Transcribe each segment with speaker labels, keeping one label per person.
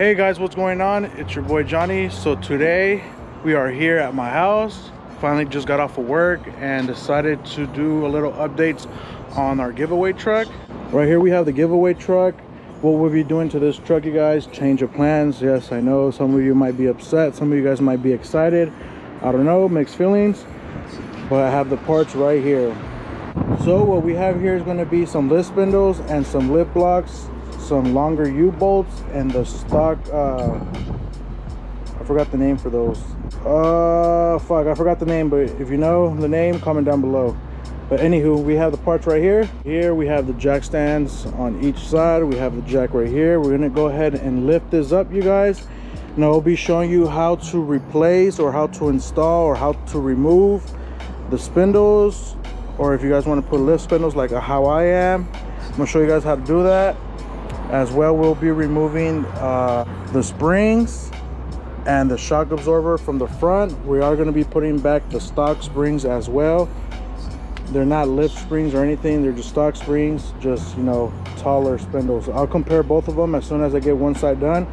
Speaker 1: Hey guys, what's going on? It's your boy Johnny. So today we are here at my house. Finally just got off of work and decided to do a little updates on our giveaway truck. Right here we have the giveaway truck. What we'll be doing to this truck, you guys, change of plans. Yes, I know some of you might be upset, some of you guys might be excited. I don't know, mixed feelings, but I have the parts right here. So what we have here is going to be some lift spindles and some lift blocks, some longer U-bolts, and the stock I forgot the name for those. I forgot the name, but if you know the name, comment down below. But anywho, we have the parts right here. Here we have the jack stands on each side. We have the jack right here. We're gonna go ahead and lift this up, you guys. And I'll be showing you how to replace or how to install or how to remove the spindles, or if you guys want to put lift spindles like how I am, I'm gonna show you guys how to do that. As well, we'll be removing the springs and the shock absorber from the front. We are going to be putting back the stock springs as well. They're not lift springs or anything, they're just stock springs, just, you know, taller spindles. I'll compare both of them as soon as I get one side done.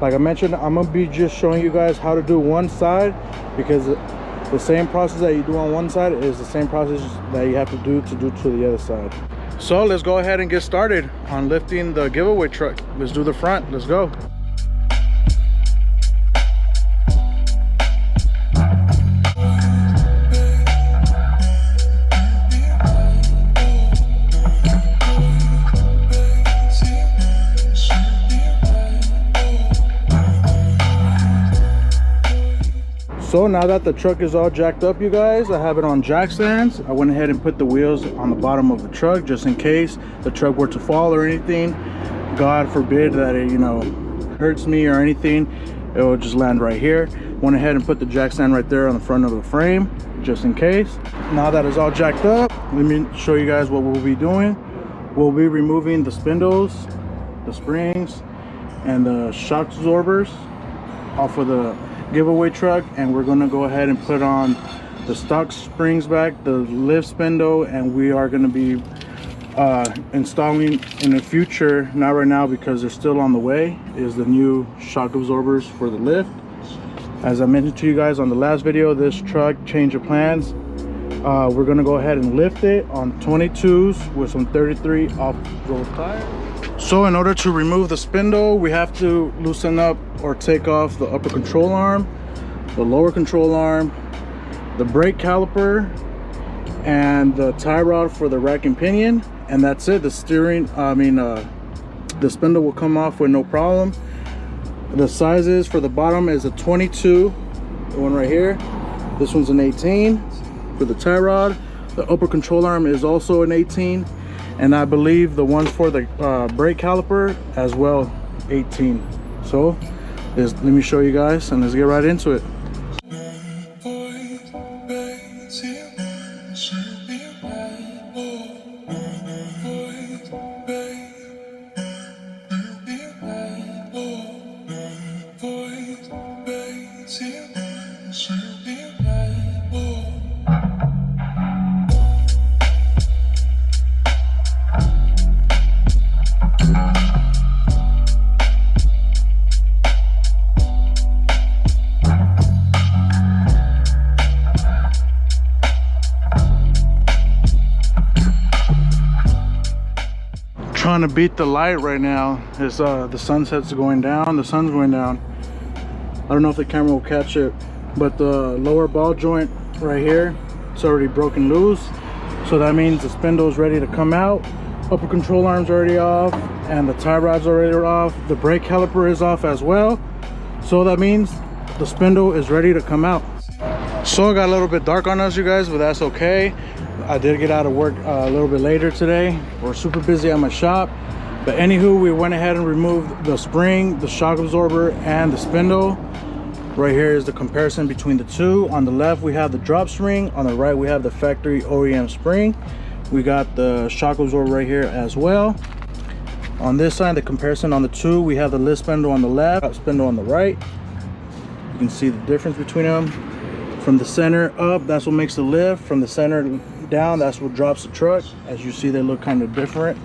Speaker 1: Like I mentioned, I'm gonna be just showing you guys how to do one side, because the same process that you do on one side is the same process that you have to do to the other side. So let's go ahead and get started on lifting the giveaway truck. Let's do the front. Let's go. So now that the truck is all jacked up, you guys, I have it on jack stands. I went ahead and put the wheels on the bottom of the truck just in case the truck were to fall or anything. God forbid that it, you know, hurts me or anything. It will just land right here. Went ahead and put the jack stand right there on the front of the frame just in case. Now that it's all jacked up, let me show you guys what we'll be doing. We'll be removing the spindles, the springs, and the shock absorbers off of the giveaway truck, and we're going to go ahead and put on the stock springs back, the lift spindle, and we are going to be installing in the future, not right now because they're still on the way, is the new shock absorbers for the lift. As I mentioned to you guys on the last video, this truck change of plans. We're going to go ahead and lift it on 22s with some 33 off-road tires. So in order to remove the spindle, we have to loosen up or take off the upper control arm, the lower control arm, the brake caliper, and the tie rod for the rack and pinion, and that's it. The steering, the spindle will come off with no problem. The sizes for the bottom is a 22, the one right here. This one's an 18 for the tie rod. The upper control arm is also an 18. And I believe the ones for the brake caliper as well, 18. So let me show you guys and let's get right into it. Trying to beat the light right now. Is the sunset's going down, the sun's going down. I don't know if the camera will catch it, but the lower ball joint right here, it's already broken loose, so that means the spindle is ready to come out. Upper control arm's already off, and the tie rod's already off. The brake caliper is off as well, so that means the spindle is ready to come out. So it got a little bit dark on us, you guys, but that's okay. I did get out of work a little bit later today. We're super busy at my shop. But anywho, we went ahead and removed the spring, the shock absorber, and the spindle. Right here is the comparison between the two. On the left, we have the drop spring. On the right, we have the factory OEM spring. We got the shock absorber right here as well. On this side, the comparison on the two, we have the lift spindle on the left, spindle on the right. You can see the difference between them. From the center up, that's what makes the lift. From the center down, that's what drops the truck. As you see, they look kind of different.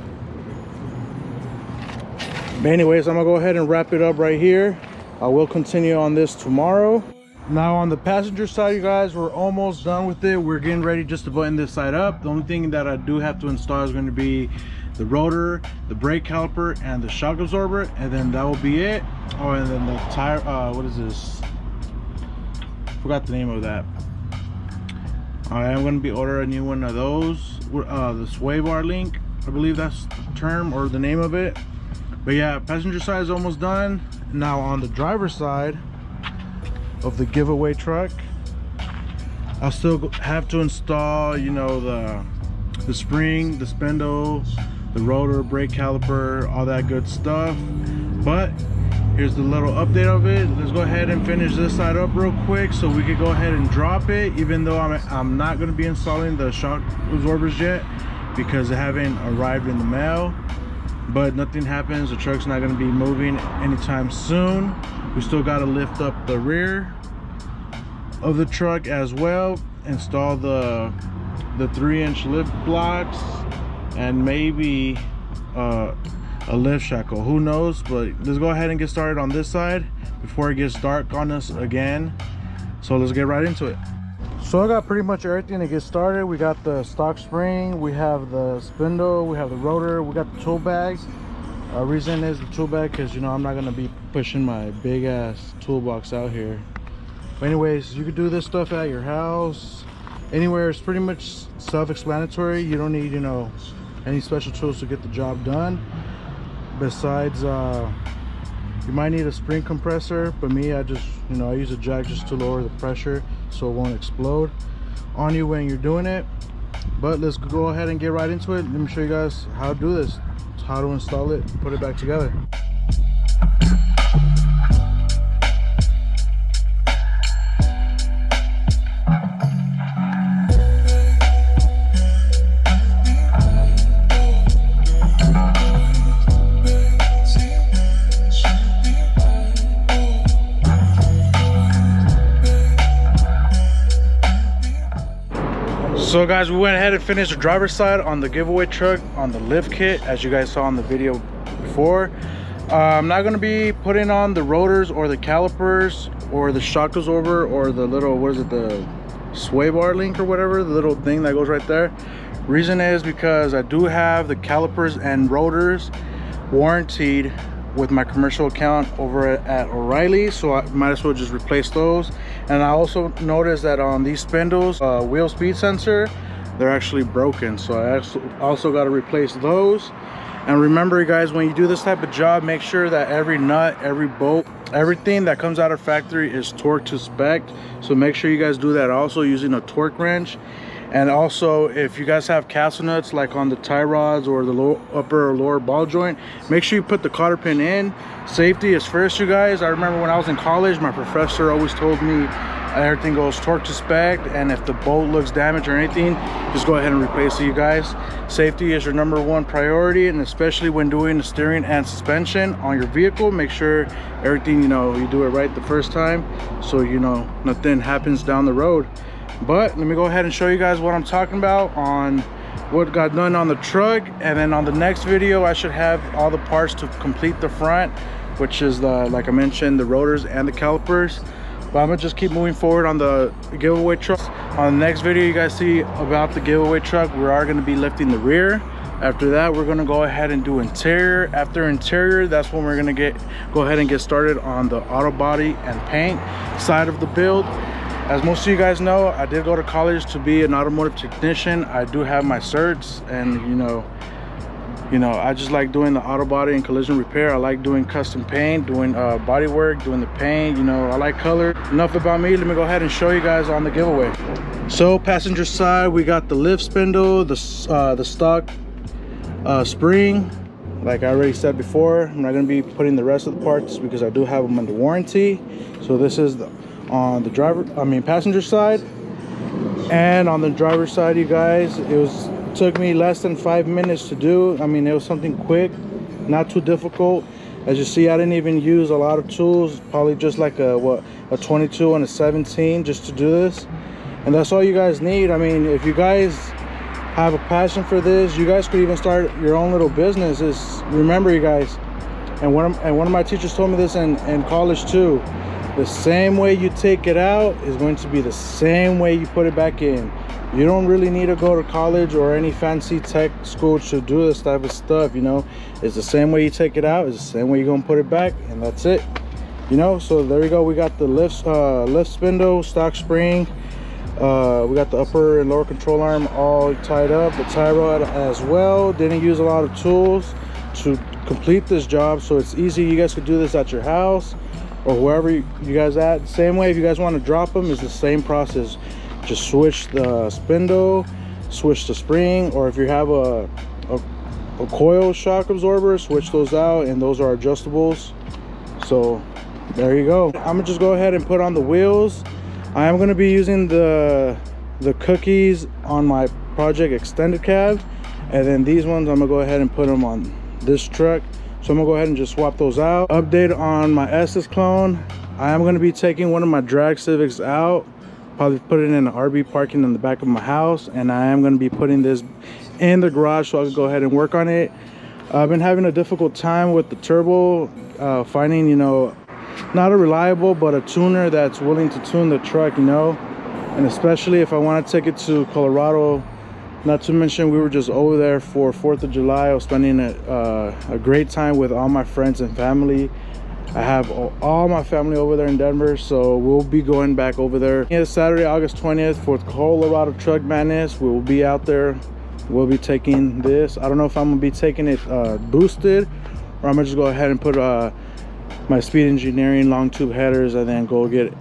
Speaker 1: But anyways, I'm gonna go ahead and wrap it up right here. I will continue on this tomorrow. Now on the passenger side, you guys, we're almost done with it. We're getting ready just to button this side up. The only thing that I do have to install is going to be the rotor, the brake caliper, and the shock absorber, and then that will be it. Oh, and then the tire, what is this? Forgot the name of that. I am going to be ordering a new one of those, the sway bar link, I believe that's the term or the name of it. But yeah, passenger side is almost done. Now on the driver's side of the giveaway truck, I'll still have to install, you know, the spring, the spindle, the rotor, brake caliper, all that good stuff. But here's the little update of it. Let's go ahead and finish this side up real quick so we could go ahead and drop it, even though I'm not going to be installing the shock absorbers yet because they haven't arrived in the mail. But nothing happens, the truck's not going to be moving anytime soon. We still got to lift up the rear of the truck as well, install the 3-inch lift blocks, and maybe a lift shackle, who knows. But let's go ahead and get started on this side before it gets dark on us again. So let's get right into it. So I got pretty much everything to get started. We got the stock spring, we have the spindle, we have the rotor, we got the tool bag. Reason is the tool bag because, you know, I'm not going to be pushing my big ass toolbox out here. But anyways, you could do this stuff at your house, anywhere. It's pretty much self-explanatory. You don't need, you know, any special tools to get the job done. Besides, you might need a spring compressor, but me, I just, you know, I use a jack just to lower the pressure so it won't explode on you when you're doing it. But let's go ahead and get right into it. Let me show you guys how to do this, how to install it, put it back together. So guys, we went ahead and finished the driver's side on the giveaway truck on the lift kit, as you guys saw in the video before. I'm not going to be putting on the rotors or the calipers or the shock absorber or the little, what is it, the sway bar link or whatever, the little thing that goes right there. Reason is because I do have the calipers and rotors warranted with my commercial account over at O'Reilly, so I might as well just replace those. And I also noticed that on these spindles, wheel speed sensor, they're actually broken, so I also got to replace those. And remember guys, when you do this type of job, make sure that every nut, every bolt, everything that comes out of factory is torqued to spec. So make sure you guys do that also using a torque wrench. And also, if you guys have castle nuts like on the tie rods or the upper or lower ball joint, make sure you put the cotter pin in. Safety is first, you guys. I remember when I was in college, my professor always told me everything goes torque to spec, and if the bolt looks damaged or anything, just go ahead and replace it, you guys. Safety is your #1 priority, and especially when doing the steering and suspension on your vehicle, make sure everything, you know, you do it right the first time, so you know nothing happens down the road. But let me go ahead and show you guys what I'm talking about on what got done on the truck, and then on the next video I should have all the parts to complete the front, which is the, like I mentioned, the rotors and the calipers. But I'm gonna just keep moving forward on the giveaway truck. On the next video you guys see about the giveaway truck, we are going to be lifting the rear. After that, we're going to go ahead and do interior. After interior, that's when we're going to go ahead and get started on the auto body and paint side of the build. As most of you guys know, I did go to college to be an automotive technician. I do have my certs, and you know, I just like doing the auto body and collision repair. I like doing custom paint, doing body work, doing the paint. You know, I like color. Enough about me. Let me go ahead and show you guys on the giveaway. So passenger side, we got the lift spindle, the stock spring. Like I already said before, I'm not going to be putting the rest of the parts because I do have them under warranty. So this is on the passenger side. And on the driver's side, you guys, it took me less than 5 minutes to do. I mean, it was something quick, not too difficult. As you see, I didn't even use a lot of tools, probably just like a 22 and a 17 just to do this. And that's all you guys need. I mean, if you guys have a passion for this, you guys could even start your own little business. Remember, you guys, And one of my teachers told me this in college too. The same way you take it out is going to be the same way you put it back in. You don't really need to go to college or any fancy tech school to do this type of stuff, you know. It's the same way you take it out, it's the same way you're gonna put it back, and that's it, you know. So there we go. We got the lift spindle, stock spring, we got the upper and lower control arm all tied up, the tie rod as well. Didn't use a lot of tools to complete this job, so it's easy. You guys could do this at your house or wherever you guys at. Same way, if you guys want to drop them, it's the same process. Just switch the spindle, switch the spring, or if you have a coil shock absorber, switch those out, and those are adjustables. So there you go. I'm gonna just go ahead and put on the wheels. I am gonna be using the cookies on my project extended cab, and then these ones I'm gonna go ahead and put them on this truck. So I'm gonna go ahead and just swap those out. Update on my Estes clone. I am gonna be taking one of my drag Civics out, probably put it in an RV parking in the back of my house, and I am going to be putting this in the garage so I can go ahead and work on it. I've been having a difficult time with the turbo, finding, you know, not a reliable but a tuner that's willing to tune the truck, you know. And especially if I want to take it to Colorado, not to mention we were just over there for 4th of July. I was spending a great time with all my friends and family. I have all my family over there in Denver, so we'll be going back over there. It's Saturday, August 20th for Colorado Truck Madness. We will be out there. We'll be taking this. I don't know if I'm gonna be taking it boosted, or I'm gonna just go ahead and put my Speed Engineering long tube headers and then go get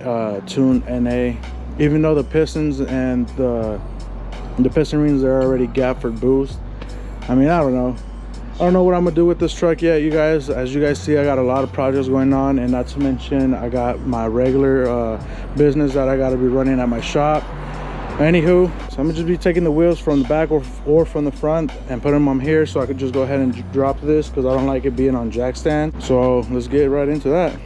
Speaker 1: tuned NA. Even though the pistons and the piston rings are already gapped for boost. I mean, I don't know what I'm gonna do with this truck yet, you guys. As you guys see, I got a lot of projects going on, and not to mention I got my regular business that I got to be running at my shop. Anywho, so I'm gonna just be taking the wheels from the back or from the front and put them on here so I could just go ahead and drop this, because I don't like it being on jack stand. So let's get right into that.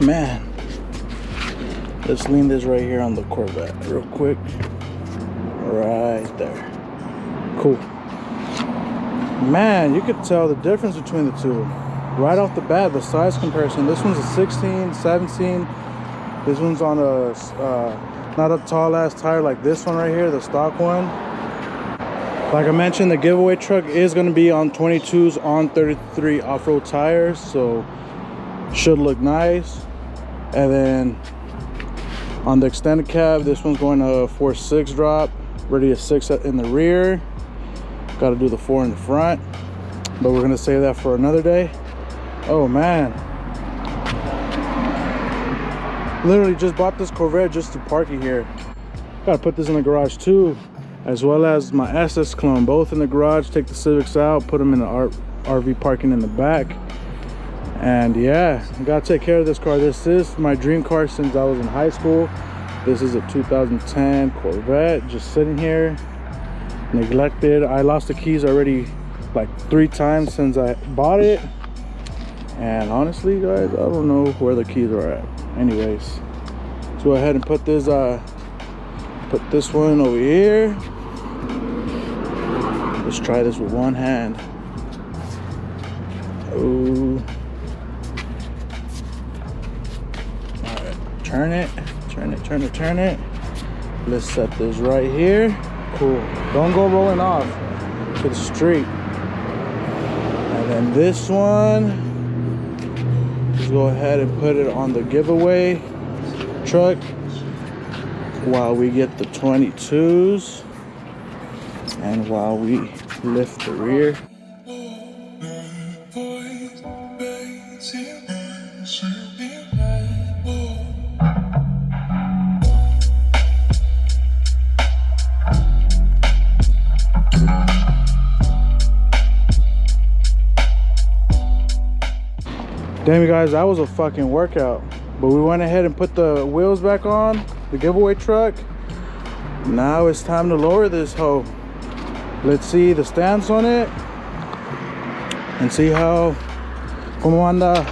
Speaker 1: Man, let's lean this right here on the Corvette real quick. Right there. Cool. Man, you could tell the difference between the two right off the bat. The size comparison, this one's a 16, 17. This one's on a not a tall ass tire like this one right here, the stock one. Like I mentioned, the giveaway truck is going to be on 22s on 33 off-road tires, so should look nice. And then on the extended cab, this one's going to 4.6 drop, ready a 6 in the rear. Got to do the 4 in the front, but we're gonna save that for another day. Oh man, literally just bought this Corvette just to park it here. Got to put this in the garage too, as well as my Estes clone, both in the garage. Take the Civics out, put them in the RV parking in the back. And yeah, I gotta take care of this car. This is my dream car since I was in high school. This is a 2010 Corvette, just sitting here, neglected. I lost the keys already like 3 times since I bought it. And honestly, guys, I don't know where the keys are at. Anyways, let's go ahead and put this one over here. Let's try this with one hand. Oh. Turn it. Let's set this right here. Cool. Don't go rolling off to the street. And then this one, just go ahead and put it on the giveaway truck while we get the 22s and while we lift the rear. Damn, you guys, that was a fucking workout. But we went ahead and put the wheels back on the giveaway truck. Now it's time to lower this hoe. Let's see the stance on it and see how como anda.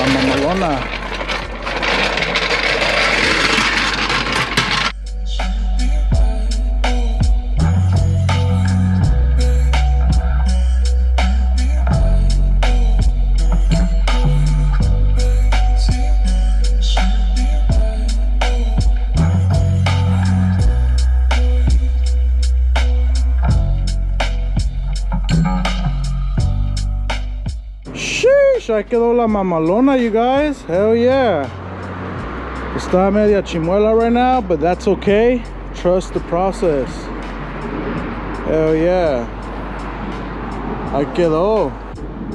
Speaker 1: mamalona. Sheesh, ahí quedó la mamalona, you guys. Hell yeah. Está media chimuela right now, but that's okay. Trust the process. Hell yeah. Ahí quedó.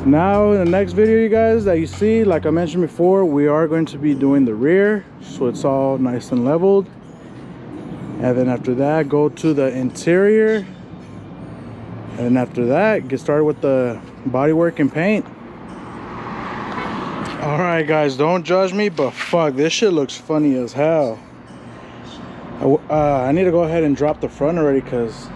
Speaker 1: Now in the next video, you guys, that you see, like I mentioned before, we are going to be doing the rear, so it's all nice and leveled. And then after that, go to the interior. And after that, get started with the bodywork and paint. All right, guys, don't judge me, but fuck, this shit looks funny as hell. I need to go ahead and drop the front already because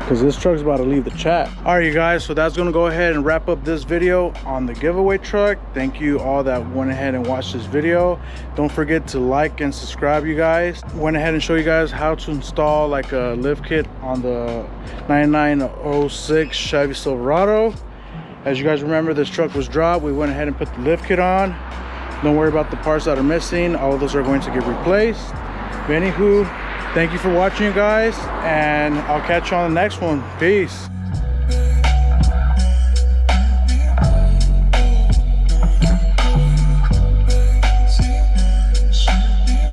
Speaker 1: this truck's about to leave the chat. All right, you guys, so that's gonna go ahead and wrap up this video on the giveaway truck. Thank you all that went ahead and watched this video. Don't forget to like and subscribe, you guys. Went ahead and show you guys how to install like a lift kit on the 9906 Chevy Silverado. As you guys remember, this truck was dropped. We went ahead and put the lift kit on. Don't worry about the parts that are missing. All of those are going to get replaced. But anywho, thank you for watching, you guys, and I'll catch you on the next one. Peace.